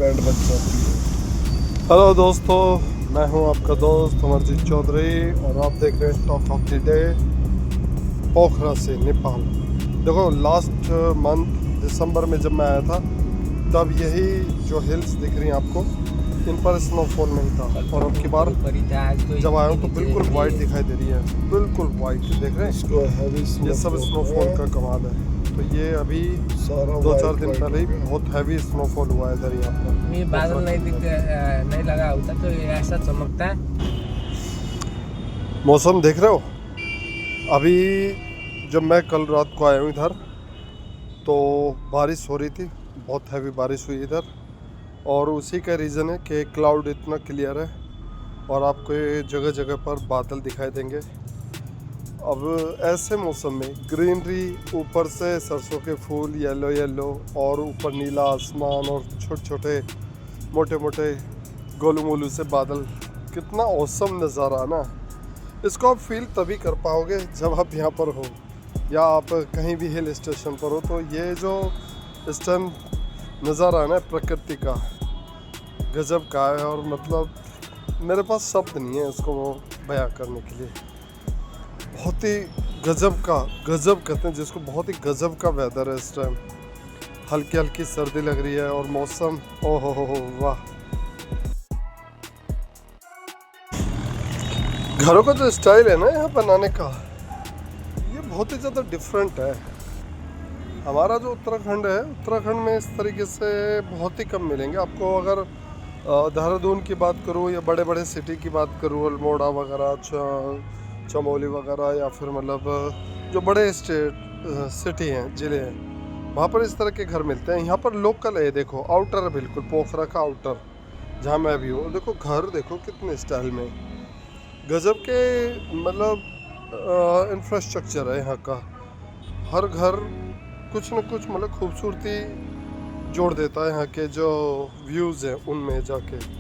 Band बज जाती है। हेलो दोस्तों, मैं हूं आपका दोस्त अमरजीत चौधरी और आप देख रहे हैं टॉक ऑफ द डे पोखरा से नेपाल। देखो, लास्ट मंथ दिसंबर में जब मैं आया था तब यही जो हिल्स दिख रही हैं आपको, इन पर स्नोफॉल नहीं था। और अब की बार जब आया हूँ तो बिल्कुल वाइट दिखाई दे रही है, बिल्कुल वाइट। देख रहे हैं, इसको हैवी ये सब स्नोफॉल का कमाल है। तो ये अभी सारा 2-4 दिन पहले ही बहुत हैवी स्नोफॉल हुआ है इधर यहाँ पर। ये बादल नहीं दिखते, नहीं लगा होता तो ये ऐसा चमकता। मौसम देख रहे हो, अभी जब मैं कल रात को आया हूँ इधर तो बारिश हो रही थी, बहुत हैवी बारिश हुई इधर। और उसी का रीज़न है कि क्लाउड इतना क्लियर है और आपको ये जगह जगह पर बादल दिखाई देंगे। अब ऐसे मौसम में ग्रीनरी, ऊपर से सरसों के फूल येलो येलो, और ऊपर नीला आसमान और छोटे छोटे मोटे मोटे गोलू मोलू से बादल, कितना औसम नज़ारा ना। इसको आप फील तभी कर पाओगे जब आप यहाँ पर हो या आप कहीं भी हिल स्टेशन पर हो। तो ये जो इस टाइम नज़ारा है ना प्रकृति का, गजब का है। और मतलब मेरे पास शब्द नहीं है इसको बयां करने के लिए। बहुत ही गजब का, गजब कहते हैं जिसको, बहुत ही गजब का वेदर है इस टाइम। हल्की हल्की सर्दी लग रही है और मौसम, ओहो हो वाह। घरों का जो स्टाइल है ना यहाँ बनाने का, ये बहुत ही ज़्यादा डिफरेंट है। हमारा जो उत्तराखंड है, उत्तराखंड में इस तरीके से बहुत ही कम मिलेंगे आपको। अगर देहरादून की बात करूँ या बड़े बड़े सिटी की बात करूँ, अल्मोड़ा वगैरह, चमोली वगैरह, या फिर मतलब जो बड़े सिटी हैं, ज़िले हैं, वहाँ पर इस तरह के घर मिलते हैं। यहाँ पर लोकल है, देखो आउटर है, बिल्कुल पोखरा का आउटर जहाँ मैं भी हूँ। देखो घर, देखो कितने स्टाइल में, गजब के मतलब इंफ्रास्ट्रक्चर है यहाँ का। हर घर कुछ न कुछ मतलब खूबसूरती जोड़ देता है यहाँ के जो व्यूज़ हैं उनमें जाके।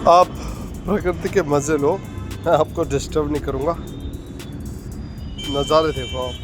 आप प्रकृति के मज़े लो, मैं आपको डिस्टर्ब नहीं करूँगा। नज़ारे देखो आप।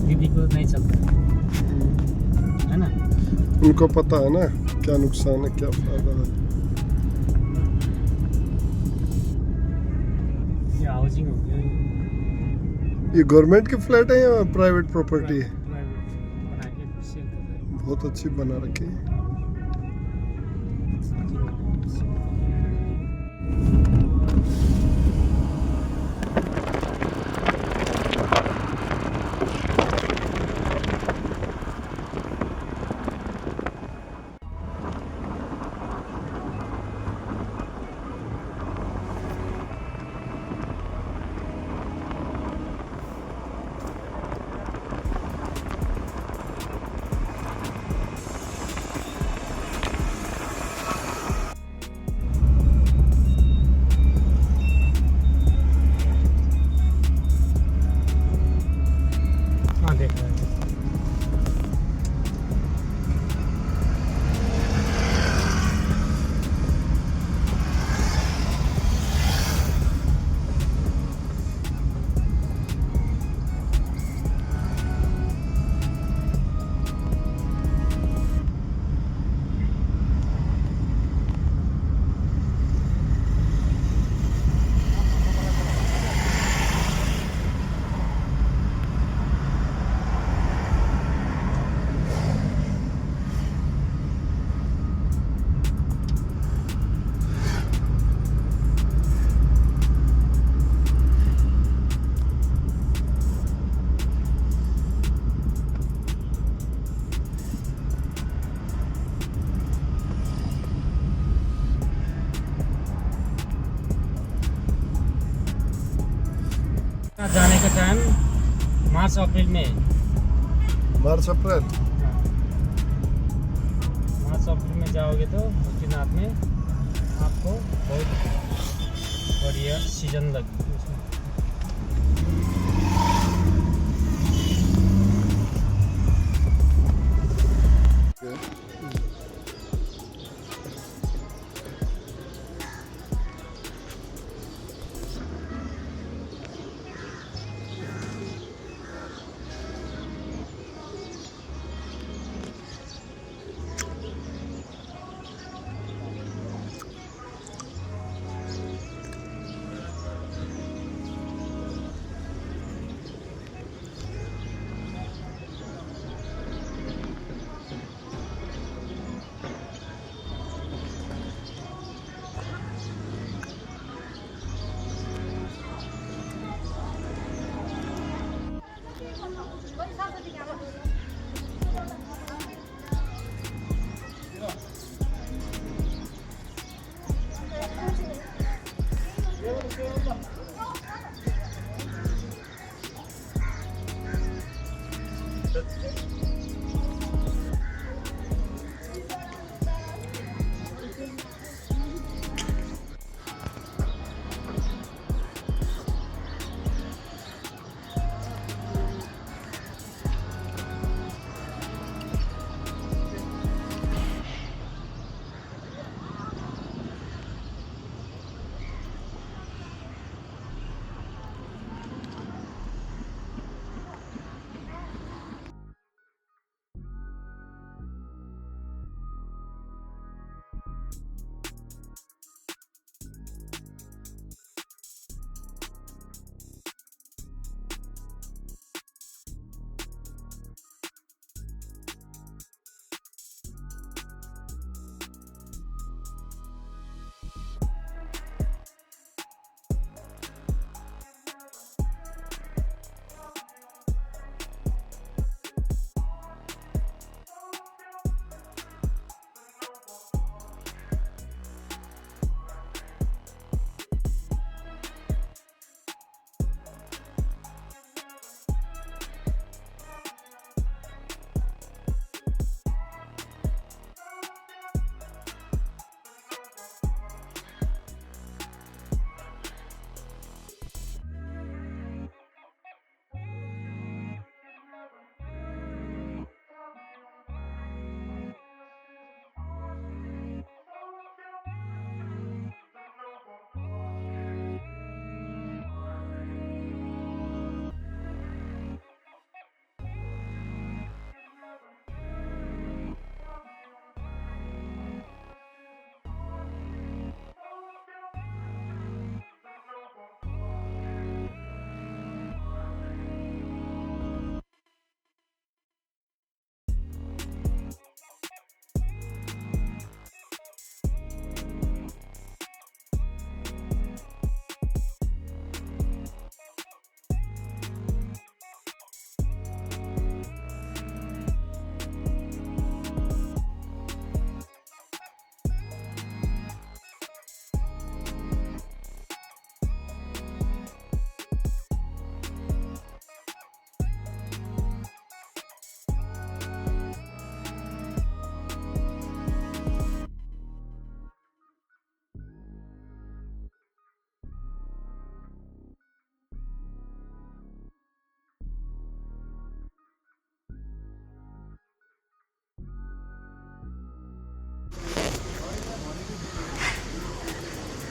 दीदी को नहीं चलता है ना। उनको पता है ना क्या नुकसान है क्या फायदा है। ये हाउसिंग हो गया, ये गवर्नमेंट की फ्लैट है या प्राइवेट प्रॉपर्टी है? प्राइवेट बना के सेल कर रहे हैं। बहुत अच्छी बना रखी है। हाँ देख रहे हैं। जाने का टाइम मार्च अप्रैल में। मार्च अप्रैल मार्च अप्रैल में जाओगे तो बद्रीनाथ में आपको बहुत बढ़िया सीजन लगेगी उसमें।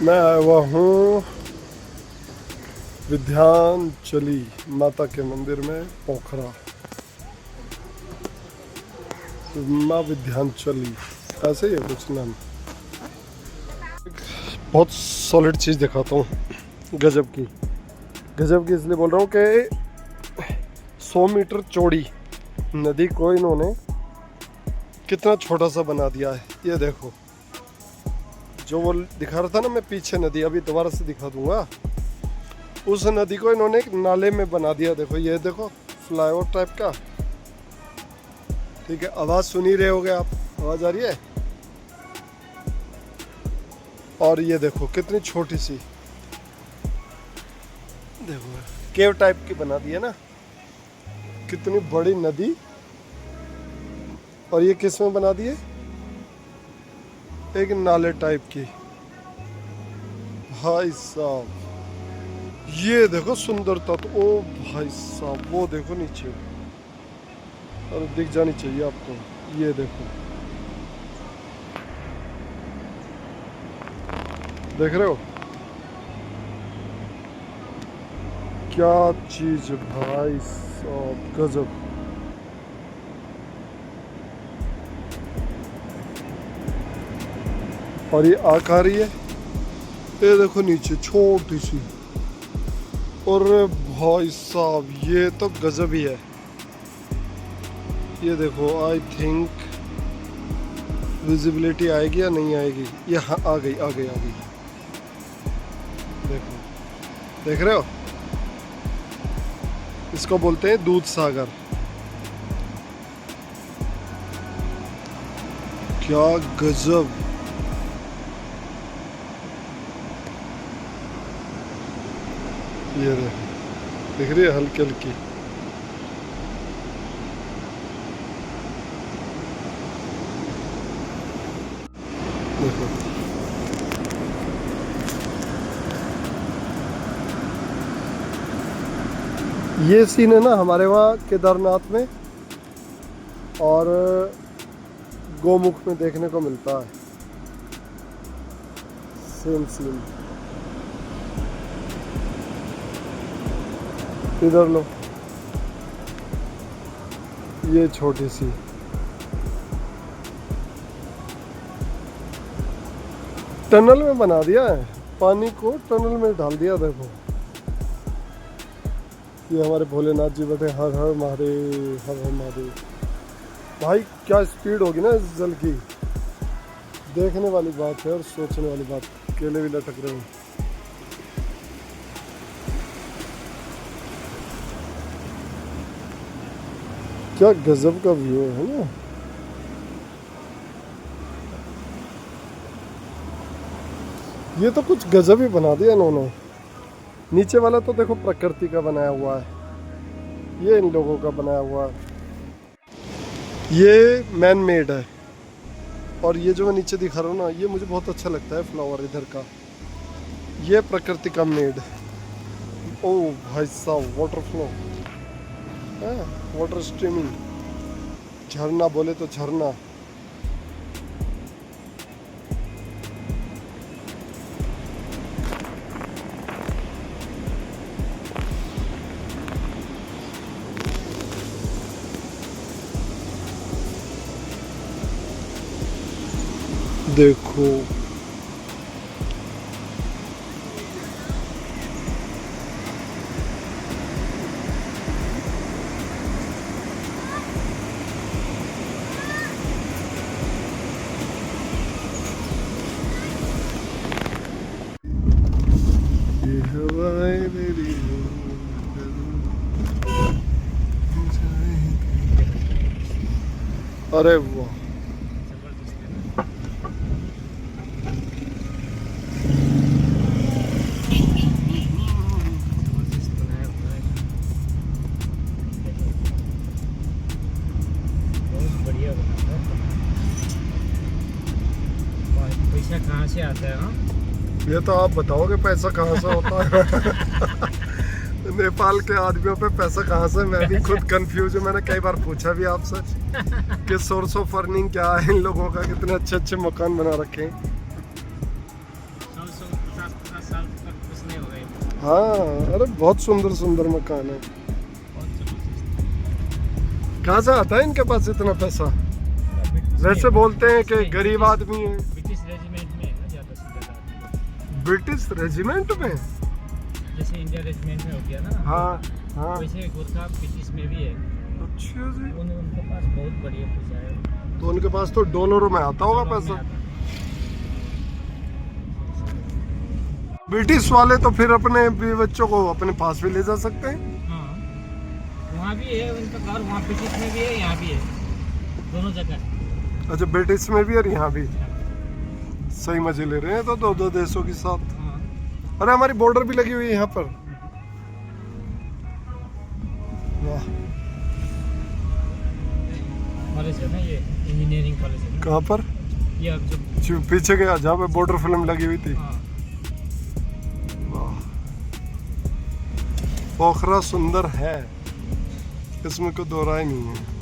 मैं आया हुआ हूँ विंध्याचली माता के मंदिर में पोखरा। माँ विंध्याचली ऐसे ही है कुछ नाम। बहुत सॉलिड चीज़ दिखाता हूँ, गजब की इसलिए बोल रहा हूँ कि 100 मीटर चौड़ी नदी को इन्होंने कितना छोटा सा बना दिया है। ये देखो, जो वो दिखा रहा था ना मैं पीछे नदी, अभी दोबारा से दिखा दूंगा। उस नदी को इन्होंने एक नाले में बना दिया। देखो, ये देखो फ्लाईओवर टाइप का। ठीक है, आवाज़ सुन ही रहे होगे आप, आवाज़ आ रही है। और ये देखो कितनी छोटी सी, देखो केव टाइप की बना दी है ना, कितनी बड़ी नदी। और ये किस में बना दी है, एक नाले टाइप की। भाई साहब, ये देखो सुंदरता तो, ओ भाई साहब वो देखो नीचे, और दिख जानी चाहिए आपको, ये देखो, देख रहे हो क्या चीज भाई साहब, गजब। और ये आँख आ रही है, ये देखो नीचे छोटी सी, और भाई साहब ये तो गजब ही है। ये देखो, आई थिंक विजिबिलिटी आएगी या नहीं आएगी, ये हाँ आ गई आ गई आ गई, देखो, देख रहे हो, इसको बोलते हैं दूध सागर। क्या गजब, ये देखो, दिख रही है हल्की हल्की, देखो ये सीन है ना हमारे वहाँ केदारनाथ में और गोमुख में देखने को मिलता है, सेम सीन। इधर लो, ये छोटी सी, टनल में बना दिया है, पानी को टनल में डाल दिया। देखो ये हमारे भोलेनाथ जी बैठे, हर हर महादेव हर हर महादेव। भाई क्या स्पीड होगी ना इस जल की, देखने वाली बात है और सोचने वाली बात। केले भी लटक रहे हैं, क्या गजब का व्यू है ना। ये तो कुछ गजब ही बना दिया इन्होंने। नीचे वाला तो देखो प्रकृति का बनाया हुआ है, ये इन लोगों का बनाया हुआ है, ये मैन मेड है। और ये जो मैं नीचे दिखा रहा हूँ ना, ये मुझे बहुत अच्छा लगता है फ्लावर इधर का, ये प्रकृति का मेड। ओ भाई साहब, वाटर फ्लो, वाटर स्ट्रीमिंग, झरना बोले तो झरना। देखो ये हवाएं मेरी अरे वाह, पैसा कहाँ से आता है? हाँ, ये तो आप बताओगे पैसा कहाँ से होता है। नेपाल के आदमियों पे पैसा कहाँ से, मैं भी खुद कंफ्यूज हूँ। मैंने कई बार पूछा भी आपसे कि सोर्स ऑफ अर्निंग क्या है इन लोगों का, कितने अच्छे अच्छे मकान बना रखे हैं। 50 साल तक कुछ नहीं हो गए। हाँ, अरे बहुत सुंदर सुंदर मकान है। कहाँ से आता है इनके पास इतना पैसा? वैसे बोलते हैं कि गरीब आदमी है। ब्रिटिश रेजिमेंट में है ना ज़्यादा से ज़्यादा। ब्रिटिश रेजिमेंट में? जैसे इंडिया रेजिमेंट में हो गया ना, हाँ हाँ, वैसे गोरखा ब्रिटिश में भी है। अच्छा जी। उनके पास बहुत बढ़िया पैसा है। तो उनके पास तो डॉलरों में आता होगा पैसा। ब्रिटिश वाले तो फिर अपने बच्चों को अपने पास भी ले जा सकते हैं। हाँ, वहाँ भी है उनका घर, वहाँ ब्रिटिश में भी है, यहाँ भी है, दोनों जगह। अच्छा, ब्रिटिश में भी और यहाँ भी। सही मजे ले रहे हैं तो दो देशों के साथ। हाँ। अरे हमारी बॉर्डर भी लगी हुई है यहाँ पर। वाह, कॉलेज है ना ये, इंजीनियरिंग कॉलेज है ना। कहाँ पर? ये अब जो पीछे गया जहाँ पे बॉर्डर फिल्म लगी हुई थी। हाँ, पोखरा सुंदर है, इसमें कोई दो राय नहीं है।